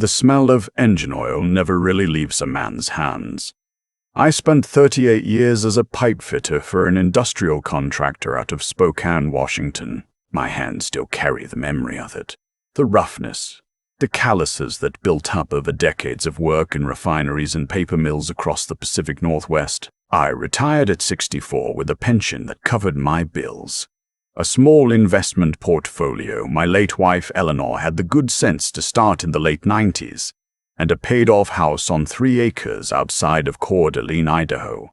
The smell of engine oil never really leaves a man's hands. I spent 38 years as a pipefitter for an industrial contractor out of Spokane, Washington. My hands still carry the memory of it. The roughness, the calluses that built up over decades of work in refineries and paper mills across the Pacific Northwest. I retired at 64 with a pension that covered my bills. A small investment portfolio my late wife Eleanor had the good sense to start in the late 90s, and a paid-off house on 3 acres outside of Coeur d'Alene, Idaho.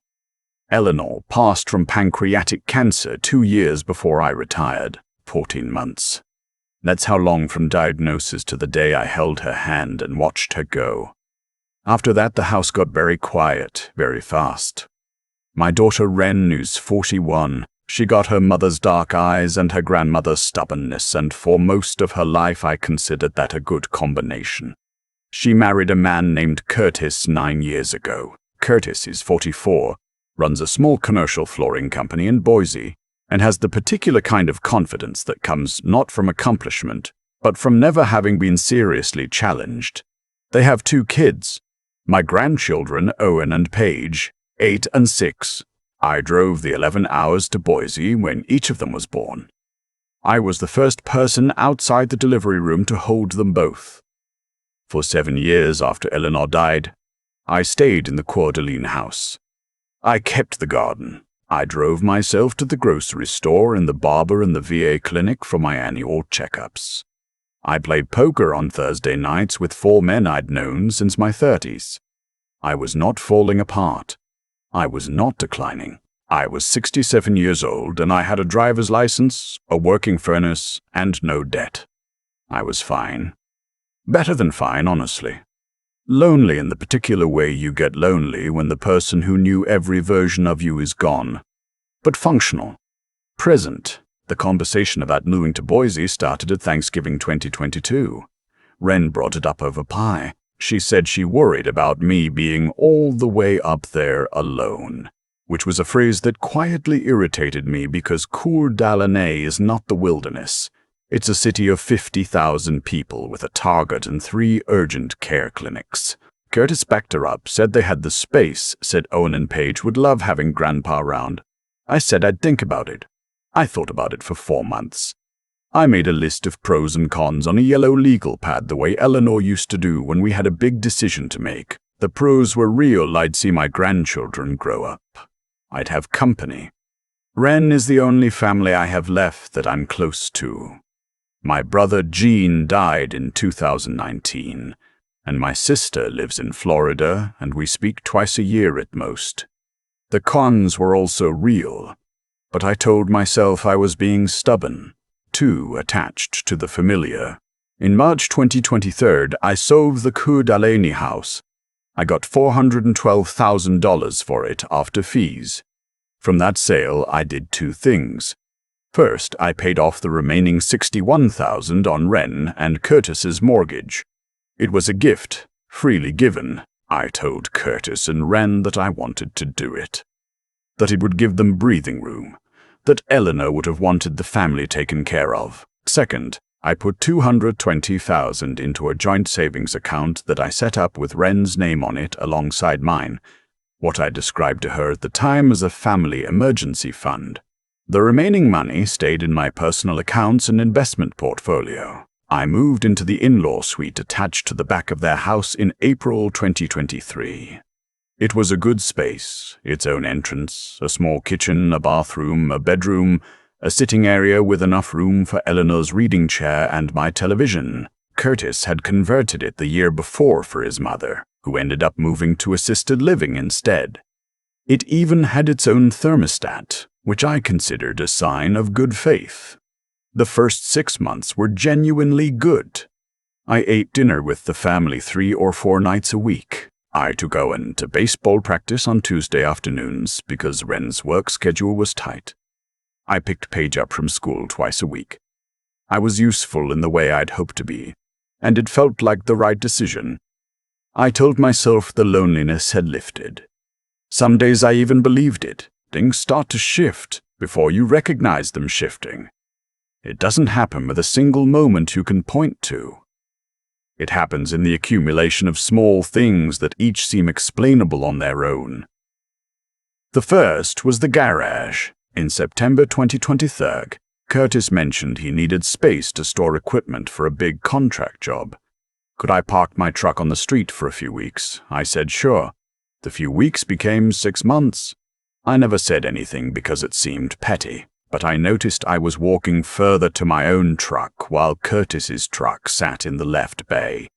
Eleanor passed from pancreatic cancer 2 years before I retired, 14 months. That's how long from diagnosis to the day I held her hand and watched her go. After that, the house got very quiet, very fast. My daughter Wren is 41. She got her mother's dark eyes and her grandmother's stubbornness, and for most of her life I considered that a good combination. She married a man named Curtis 9 years ago. Curtis is 44, runs a small commercial flooring company in Boise, and has the particular kind of confidence that comes not from accomplishment, but from never having been seriously challenged. They have 2 kids, my grandchildren Owen and Paige, 8 and 6. I drove the 11 hours to Boise when each of them was born. I was the first person outside the delivery room to hold them both. For 7 years after Eleanor died, I stayed in the Coeur d'Alene house. I kept the garden. I drove myself to the grocery store and the barber and the VA clinic for my annual checkups. I played poker on Thursday nights with 4 men I'd known since my 30s. I was not falling apart. I was not declining. I was 67 years old and I had a driver's license, a working furnace, and no debt. I was fine. Better than fine, honestly. Lonely in the particular way you get lonely when the person who knew every version of you is gone. But functional. Present. The conversation about moving to Boise started at Thanksgiving 2022. Wren brought it up over pie. She said she worried about me being all the way up there alone, which was a phrase that quietly irritated me because Coeur d'Alene is not the wilderness. It's a city of 50,000 people with a Target and 3 urgent care clinics. Curtis backed her up, said they had the space, said Owen and Paige would love having Grandpa around. I said I'd think about it. I thought about it for 4 months. I made a list of pros and cons on a yellow legal pad the way Eleanor used to do when we had a big decision to make. The pros were real. I'd see my grandchildren grow up. I'd have company. Wren is the only family I have left that I'm close to. My brother Gene died in 2019, and my sister lives in Florida, and we speak twice a year at most. The cons were also real, but I told myself I was being stubborn, too attached to the familiar. In March 2023, I sold the Coeur d'Alene house. I got $412,000 for it after fees. From that sale, I did 2 things. First, I paid off the remaining $61,000 on Wren and Curtis's mortgage. It was a gift, freely given. I told Curtis and Wren that I wanted to do it, that it would give them breathing room, that Eleanor would have wanted the family taken care of. Second, I put $220,000 into a joint savings account that I set up with Wren's name on it alongside mine, what I described to her at the time as a family emergency fund. The remaining money stayed in my personal accounts and investment portfolio. I moved into the in-law suite attached to the back of their house in April 2023. It was a good space, its own entrance, a small kitchen, a bathroom, a bedroom, a sitting area with enough room for Eleanor's reading chair and my television. Curtis had converted it the year before for his mother, who ended up moving to assisted living instead. It even had its own thermostat, which I considered a sign of good faith. The first 6 months were genuinely good. I ate dinner with the family 3 or 4 nights a week. I took Owen to baseball practice on Tuesday afternoons because Wren's work schedule was tight. I picked Paige up from school twice a week. I was useful in the way I'd hoped to be, and it felt like the right decision. I told myself the loneliness had lifted. Some days I even believed it. Things start to shift before you recognize them shifting. It doesn't happen with a single moment you can point to. It happens in the accumulation of small things that each seem explainable on their own. The first was the garage. In September 2023, Curtis mentioned he needed space to store equipment for a big contract job. Could I park my truck on the street for a few weeks? I said sure. The few weeks became 6 months. I never said anything because it seemed petty, but I noticed I was walking further to my own truck while Curtis's truck sat in the left bay.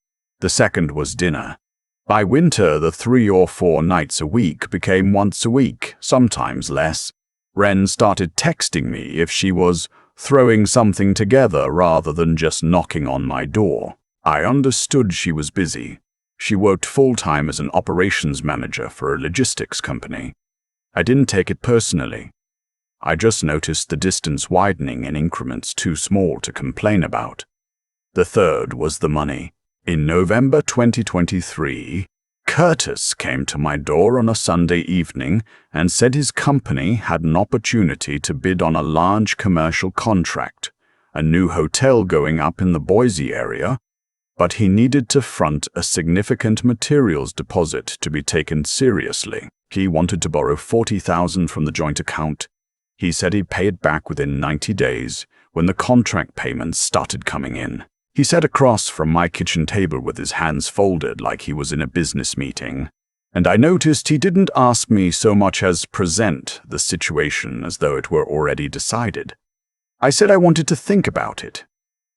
The second was dinner. By winter, the 3 or 4 nights a week became once a week, sometimes less. Ren started texting me if she was throwing something together rather than just knocking on my door. I understood she was busy. She worked full-time as an operations manager for a logistics company. I didn't take it personally. I just noticed the distance widening in increments too small to complain about. The third was the money. In November 2023, Curtis came to my door on a Sunday evening and said his company had an opportunity to bid on a large commercial contract, a new hotel going up in the Boise area, but he needed to front a significant materials deposit to be taken seriously. He wanted to borrow $40,000 from the joint account. He said he'd pay it back within 90 days when the contract payments started coming in. He sat across from my kitchen table with his hands folded like he was in a business meeting, and I noticed he didn't ask me so much as present the situation as though it were already decided. I said I wanted to think about it.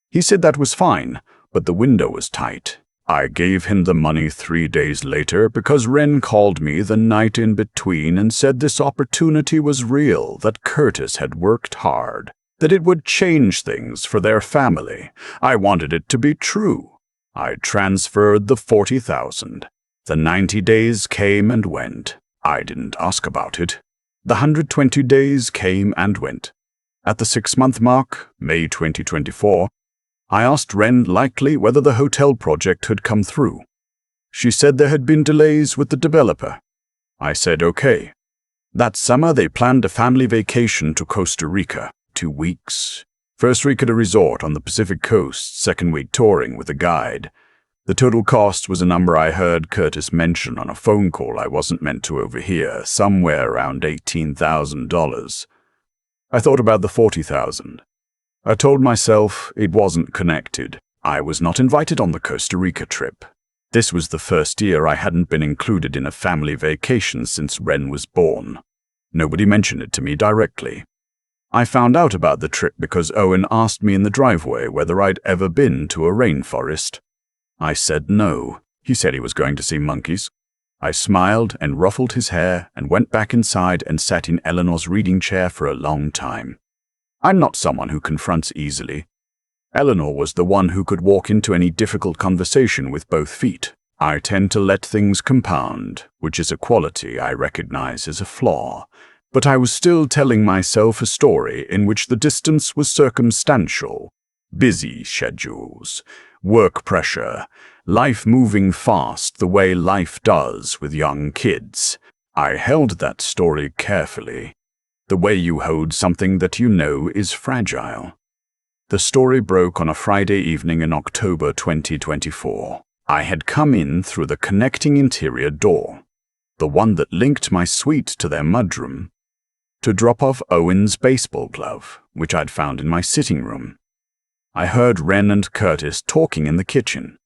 He said that was fine, but the window was tight. I gave him the money 3 days later because Ren called me the night in between and said this opportunity was real, that Curtis had worked hard, that it would change things for their family. I wanted it to be true. I transferred the $40,000. The 90 days came and went. I didn't ask about it. The 120 days came and went. At the 6-month mark, May 2024, I asked Ren likely whether the hotel project had come through. She said there had been delays with the developer. I said okay. That summer they planned a family vacation to Costa Rica, 2 weeks. First week at a resort on the Pacific coast, second week touring with a guide. The total cost was a number I heard Curtis mention on a phone call I wasn't meant to overhear, somewhere around $18,000. I thought about the $40,000. I told myself it wasn't connected. I was not invited on the Costa Rica trip. This was the first year I hadn't been included in a family vacation since Ren was born. Nobody mentioned it to me directly. I found out about the trip because Owen asked me in the driveway whether I'd ever been to a rainforest. I said no. He said he was going to see monkeys. I smiled and ruffled his hair and went back inside and sat in Eleanor's reading chair for a long time. I'm not someone who confronts easily. Eleanor was the one who could walk into any difficult conversation with both feet. I tend to let things compound, which is a quality I recognize as a flaw. But I was still telling myself a story in which the distance was circumstantial. Busy schedules, work pressure, life moving fast the way life does with young kids. I held that story carefully. The way you hold something that you know is fragile. The story broke on a Friday evening in October 2024. I had come in through the connecting interior door, the one that linked my suite to their mudroom, to drop off Owen's baseball glove, which I'd found in my sitting room. I heard Ren and Curtis talking in the kitchen.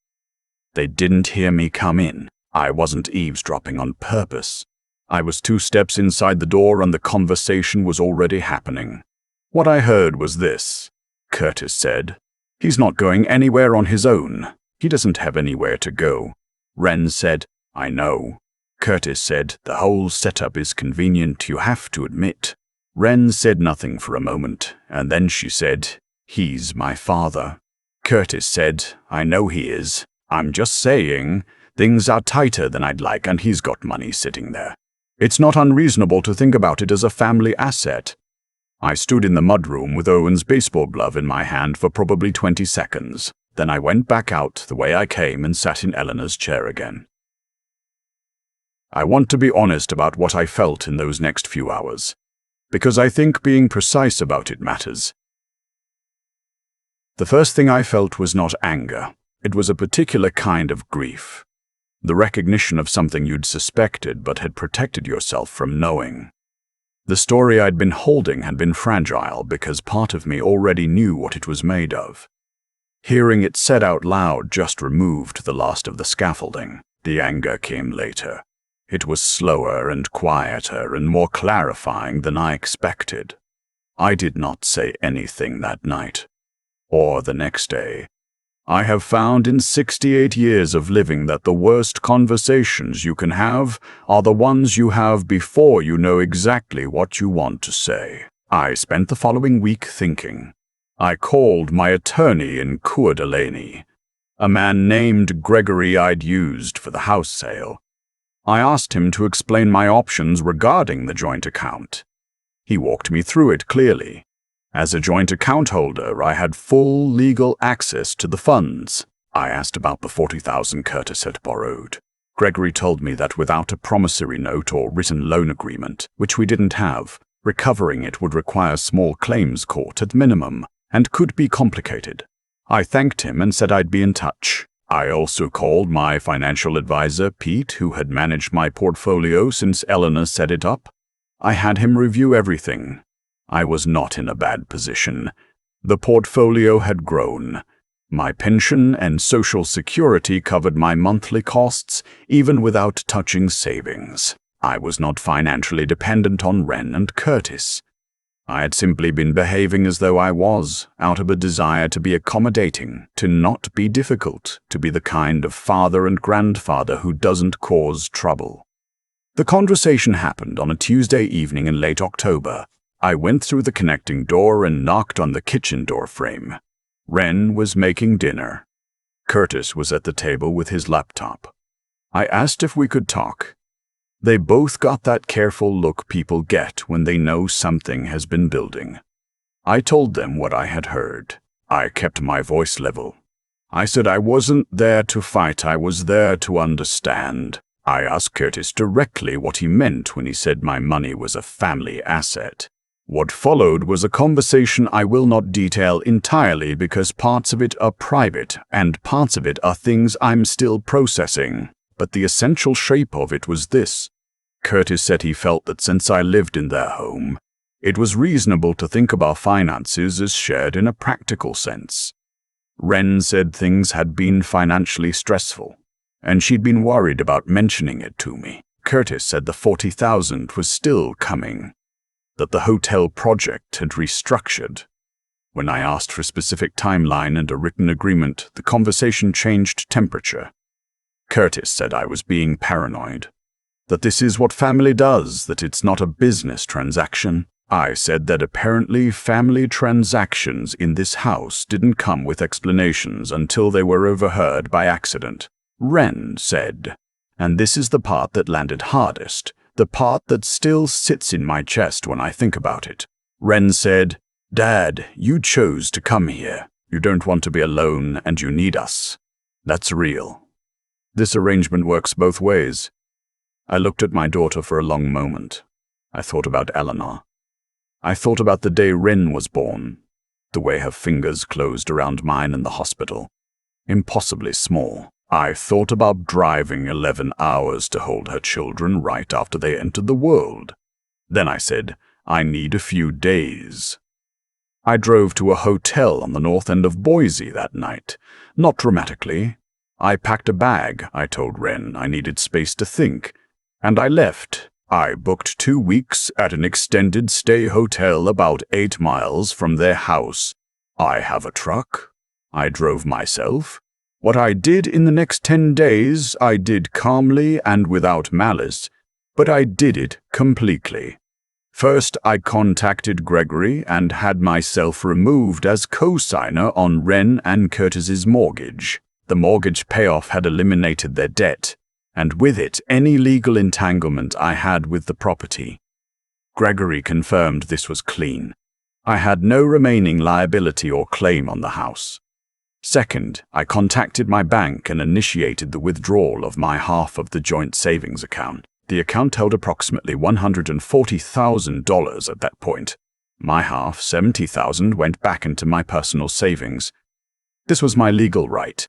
They didn't hear me come in. I wasn't eavesdropping on purpose. I was 2 steps inside the door and the conversation was already happening. What I heard was this. Curtis said, "He's not going anywhere on his own. He doesn't have anywhere to go." Ren said, "I know." Curtis said, "The whole setup is convenient, you have to admit." Ren said nothing for a moment, and then she said, "He's my father." Curtis said, "I know he is. I'm just saying, things are tighter than I'd like and he's got money sitting there. It's not unreasonable to think about it as a family asset." I stood in the mudroom with Owen's baseball glove in my hand for probably 20 seconds. Then I went back out the way I came and sat in Eleanor's chair again. I want to be honest about what I felt in those next few hours, because I think being precise about it matters. The first thing I felt was not anger. It was a particular kind of grief. The recognition of something you'd suspected but had protected yourself from knowing. The story I'd been holding had been fragile because part of me already knew what it was made of. Hearing it said out loud just removed the last of the scaffolding. The anger came later. It was slower and quieter and more clarifying than I expected. I did not say anything that night, or the next day. I have found in 68 years of living that the worst conversations you can have are the ones you have before you know exactly what you want to say. I spent the following week thinking. I called my attorney in Coeur d'Alene, a man named Gregory I'd used for the house sale. I asked him to explain my options regarding the joint account. He walked me through it clearly. As a joint account holder, I had full legal access to the funds. I asked about the $40,000 Curtis had borrowed. Gregory told me that without a promissory note or written loan agreement, which we didn't have, recovering it would require small claims court at minimum and could be complicated. I thanked him and said I'd be in touch. I also called my financial advisor, Pete, who had managed my portfolio since Eleanor set it up. I had him review everything. I was not in a bad position. The portfolio had grown. My pension and Social Security covered my monthly costs, even without touching savings. I was not financially dependent on Wren and Curtis. I had simply been behaving as though I was, out of a desire to be accommodating, to not be difficult, to be the kind of father and grandfather who doesn't cause trouble. The conversation happened on a Tuesday evening in late October. I went through the connecting door and knocked on the kitchen door frame. Wren was making dinner. Curtis was at the table with his laptop. I asked if we could talk. They both got that careful look people get when they know something has been building. I told them what I had heard. I kept my voice level. I said I wasn't there to fight, I was there to understand. I asked Curtis directly what he meant when he said my money was a family asset. What followed was a conversation I will not detail entirely because parts of it are private and parts of it are things I'm still processing. But the essential shape of it was this. Curtis said he felt that since I lived in their home, it was reasonable to think of our finances as shared in a practical sense. Wren said things had been financially stressful, and she'd been worried about mentioning it to me. Curtis said the $40,000 was still coming, that the hotel project had restructured. When I asked for a specific timeline and a written agreement, the conversation changed temperature. Curtis said I was being paranoid, that this is what family does, that it's not a business transaction. I said that apparently family transactions in this house didn't come with explanations until they were overheard by accident. Wren said, and this is the part that landed hardest, the part that still sits in my chest when I think about it. Wren said, Dad, you chose to come here. You don't want to be alone and you need us. That's real. This arrangement works both ways. I looked at my daughter for a long moment. I thought about Eleanor. I thought about the day Wren was born, the way her fingers closed around mine in the hospital. Impossibly small. I thought about driving 11 hours to hold her children right after they entered the world. Then I said, I need a few days. I drove to a hotel on the north end of Boise that night. Not dramatically. I packed a bag. I told Wren I needed space to think. And I left. I booked 2 weeks at an extended stay hotel about 8 miles from their house. I have a truck. I drove myself. What I did in the next 10 days, I did calmly and without malice, but I did it completely. First, I contacted Gregory and had myself removed as co-signer on Wren and Curtis's mortgage. The mortgage payoff had eliminated their debt, and with it, any legal entanglement I had with the property. Gregory confirmed this was clean. I had no remaining liability or claim on the house. Second, I contacted my bank and initiated the withdrawal of my half of the joint savings account. The account held approximately $140,000 at that point. My half, $70,000, went back into my personal savings. This was my legal right.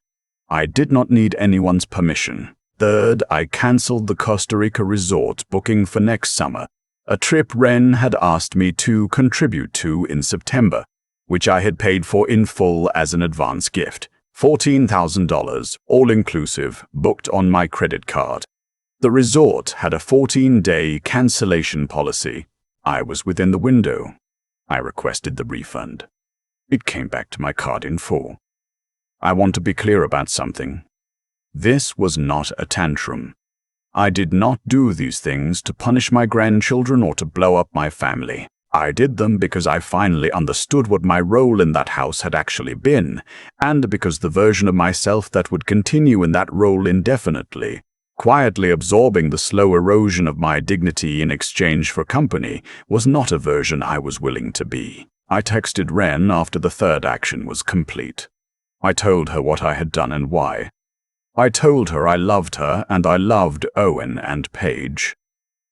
I did not need anyone's permission. Third, I cancelled the Costa Rica resort booking for next summer, a trip Ren had asked me to contribute to in September, which I had paid for in full as an advance gift. $14,000, all-inclusive, booked on my credit card. The resort had a 14-day cancellation policy. I was within the window. I requested the refund. It came back to my card in full. I want to be clear about something. This was not a tantrum. I did not do these things to punish my grandchildren or to blow up my family. I did them because I finally understood what my role in that house had actually been, and because the version of myself that would continue in that role indefinitely, quietly absorbing the slow erosion of my dignity in exchange for company, was not a version I was willing to be. I texted Ren after the third action was complete. I told her what I had done and why. I told her I loved her and I loved Owen and Paige.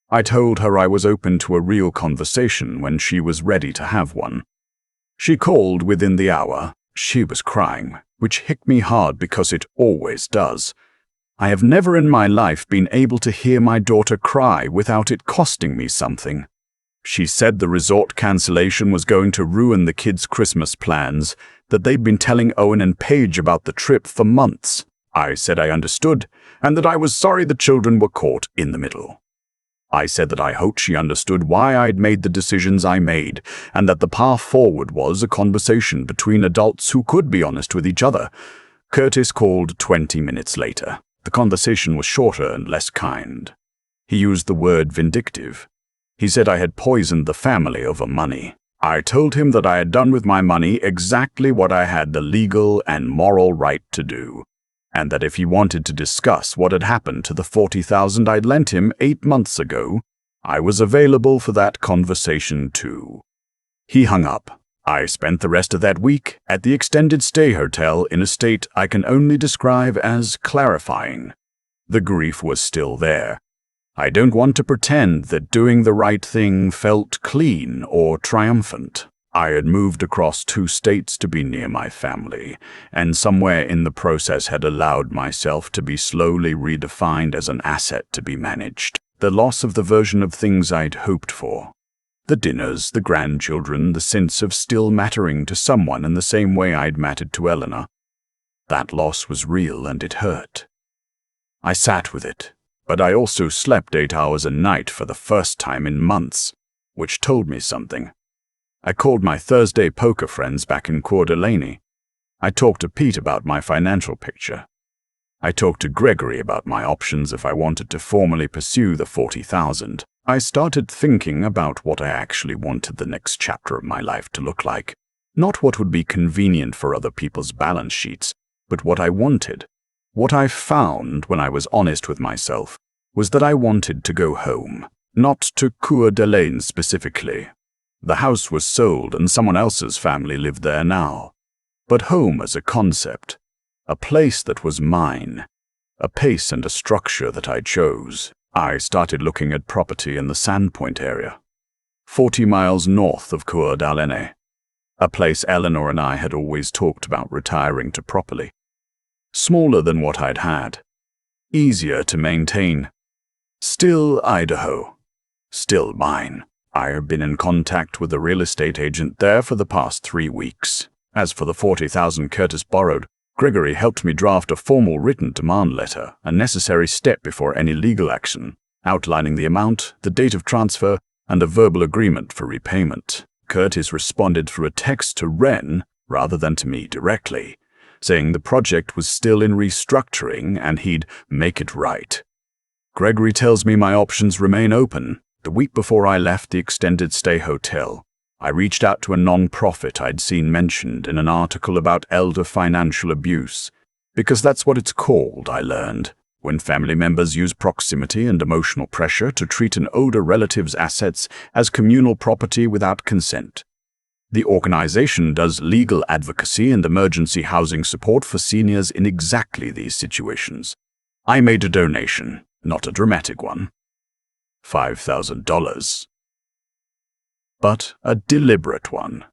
I told her I was open to a real conversation when she was ready to have one. She called within the hour. She was crying, which hit me hard because it always does. I have never in my life been able to hear my daughter cry without it costing me something. She said the resort cancellation was going to ruin the kids' Christmas plans, that they'd been telling Owen and Paige about the trip for months. I said I understood, and that I was sorry the children were caught in the middle. I said that I hoped she understood why I'd made the decisions I made, and that the path forward was a conversation between adults who could be honest with each other. Curtis called 20 minutes later. The conversation was shorter and less kind. He used the word vindictive. He said I had poisoned the family over money. I told him that I had done with my money exactly what I had the legal and moral right to do, and that if he wanted to discuss what had happened to the $40,000 I'd lent him 8 months ago, I was available for that conversation too. He hung up. I spent the rest of that week at the extended stay hotel in a state I can only describe as clarifying. The grief was still there. I don't want to pretend that doing the right thing felt clean or triumphant. I had moved across 2 states to be near my family, and somewhere in the process had allowed myself to be slowly redefined as an asset to be managed. The loss of the version of things I'd hoped for. The dinners, the grandchildren, the sense of still mattering to someone in the same way I'd mattered to Eleanor. That loss was real and it hurt. I sat with it, but I also slept 8 hours a night for the first time in months, which told me something. I called my Thursday poker friends back in Coeur d'Alene. I talked to Pete about my financial picture. I talked to Gregory about my options if I wanted to formally pursue the $40,000. I started thinking about what I actually wanted the next chapter of my life to look like. Not what would be convenient for other people's balance sheets, but what I wanted. What I found when I was honest with myself was that I wanted to go home, not to Coeur d'Alene specifically. The house was sold and someone else's family lived there now. But home as a concept, a place that was mine, a pace and a structure that I chose. I started looking at property in the Sandpoint area, 40 miles north of Coeur d'Alene, a place Eleanor and I had always talked about retiring to properly. Smaller than what I'd had, easier to maintain. Still Idaho, still mine. I had been in contact with a real estate agent there for the past 3 weeks. As for the $40,000 Curtis borrowed, Gregory helped me draft a formal written demand letter, a necessary step before any legal action, outlining the amount, the date of transfer, and a verbal agreement for repayment. Curtis responded through a text to Ren rather than to me directly, saying the project was still in restructuring and he'd make it right. Gregory tells me my options remain open. The week before I left the extended stay hotel, I reached out to a non-profit I'd seen mentioned in an article about elder financial abuse, because that's what it's called, I learned, when family members use proximity and emotional pressure to treat an older relative's assets as communal property without consent. The organization does legal advocacy and emergency housing support for seniors in exactly these situations. I made a donation, not a dramatic one. $5,000. But a deliberate one.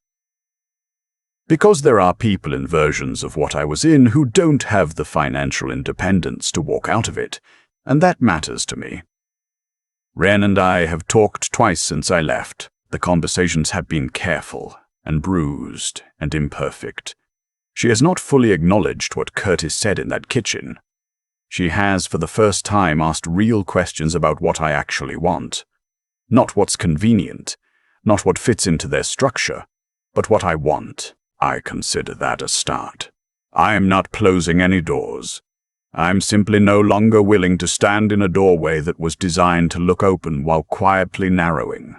Because there are people in versions of what I was in who don't have the financial independence to walk out of it, and that matters to me. Ren and I have talked twice since I left. The conversations have been careful and bruised and imperfect. She has not fully acknowledged what Curtis said in that kitchen. She has, for the first time, asked real questions about what I actually want. Not what's convenient, not what fits into their structure, but what I want. I consider that a start. I am not closing any doors. I'm simply no longer willing to stand in a doorway that was designed to look open while quietly narrowing.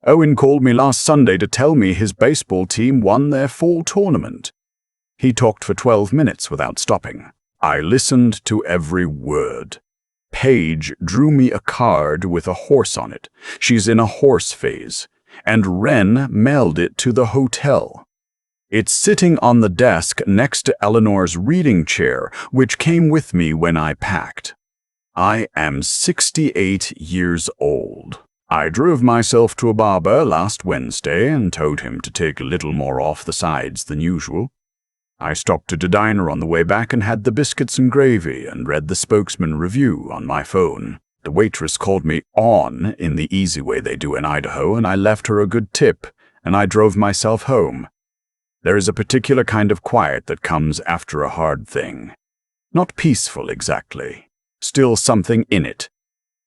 Owen called me last Sunday to tell me his baseball team won their fall tournament. He talked for 12 minutes without stopping. I listened to every word. Paige drew me a card with a horse on it. She's in a horse phase. And Ren mailed it to the hotel. It's sitting on the desk next to Eleanor's reading chair, which came with me when I packed. I am 68 years old. I drove myself to a barber last Wednesday and told him to take a little more off the sides than usual. I stopped at a diner on the way back and had the biscuits and gravy and read the spokesman review on my phone. The waitress called me on in the easy way they do in Idaho, and I left her a good tip, and I drove myself home. There is a particular kind of quiet that comes after a hard thing. Not peaceful exactly, still something in it,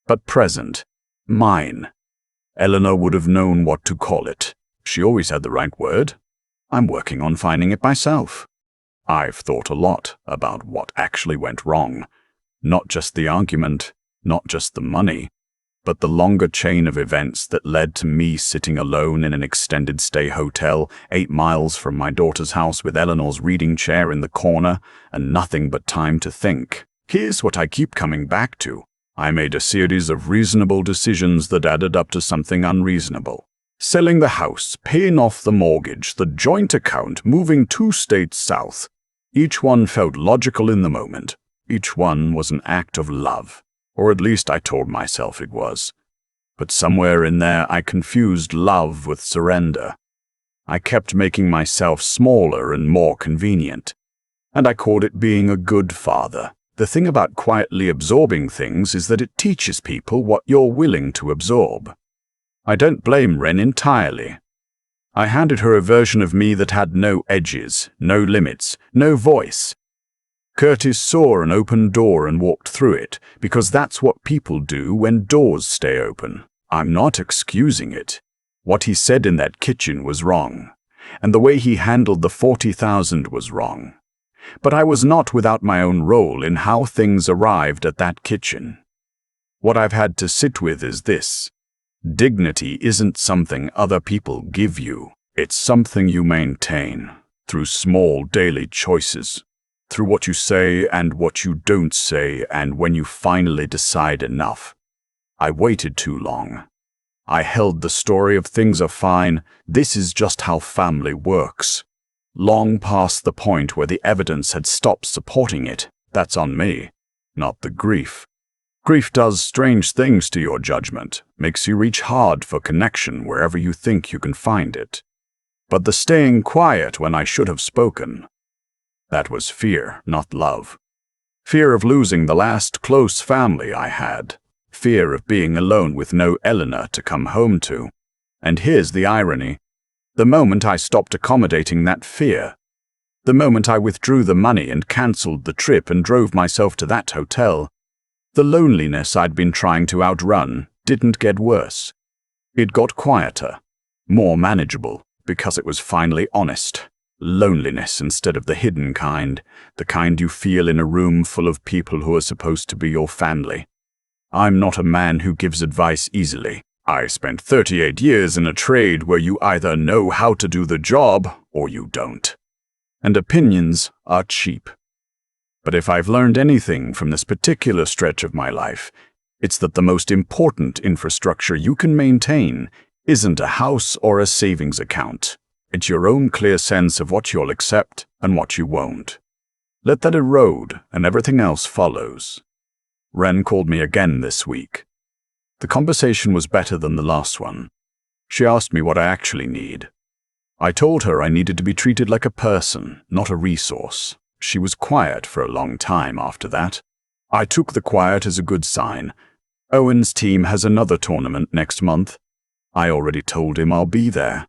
but present, mine. Eleanor would have known what to call it. She always had the right word. I'm working on finding it myself. I've thought a lot about what actually went wrong. Not just the argument, not just the money, but the longer chain of events that led to me sitting alone in an extended stay hotel 8 miles from my daughter's house with Eleanor's reading chair in the corner and nothing but time to think. Here's what I keep coming back to. I made a series of reasonable decisions that added up to something unreasonable. Selling the house, paying off the mortgage, the joint account, moving 2 states south. Each one felt logical in the moment. Each one was an act of love. Or at least I told myself it was. But somewhere in there I confused love with surrender. I kept making myself smaller and more convenient. And I called it being a good father. The thing about quietly absorbing things is that it teaches people what you're willing to absorb. I don't blame Ren entirely. I handed her a version of me that had no edges, no limits, no voice. Curtis saw an open door and walked through it, because that's what people do when doors stay open. I'm not excusing it. What he said in that kitchen was wrong, and the way he handled the 40,000 was wrong. But I was not without my own role in how things arrived at that kitchen. What I've had to sit with is this. Dignity isn't something other people give you. It's something you maintain through small daily choices. Through what you say and what you don't say, and when you finally decide enough. I waited too long. I held the story of things are fine, this is just how family works. Long past the point where the evidence had stopped supporting it. That's on me, not the grief. Grief does strange things to your judgment, makes you reach hard for connection wherever you think you can find it. But the staying quiet when I should have spoken, that was fear, not love. Fear of losing the last close family I had. Fear of being alone with no Eleanor to come home to. And here's the irony. The moment I stopped accommodating that fear, the moment I withdrew the money and cancelled the trip and drove myself to that hotel, the loneliness I'd been trying to outrun didn't get worse. It got quieter, more manageable, because it was finally honest. Loneliness instead of the hidden kind, the kind you feel in a room full of people who are supposed to be your family. I'm not a man who gives advice easily. I spent 38 years in a trade where you either know how to do the job or you don't. And opinions are cheap. But if I've learned anything from this particular stretch of my life, it's that the most important infrastructure you can maintain isn't a house or a savings account. It's your own clear sense of what you'll accept and what you won't. Let that erode, and everything else follows. Ren called me again this week. The conversation was better than the last one. She asked me what I actually need. I told her I needed to be treated like a person, not a resource. She was quiet for a long time after that. I took the quiet as a good sign. Owen's team has another tournament next month. I already told him I'll be there.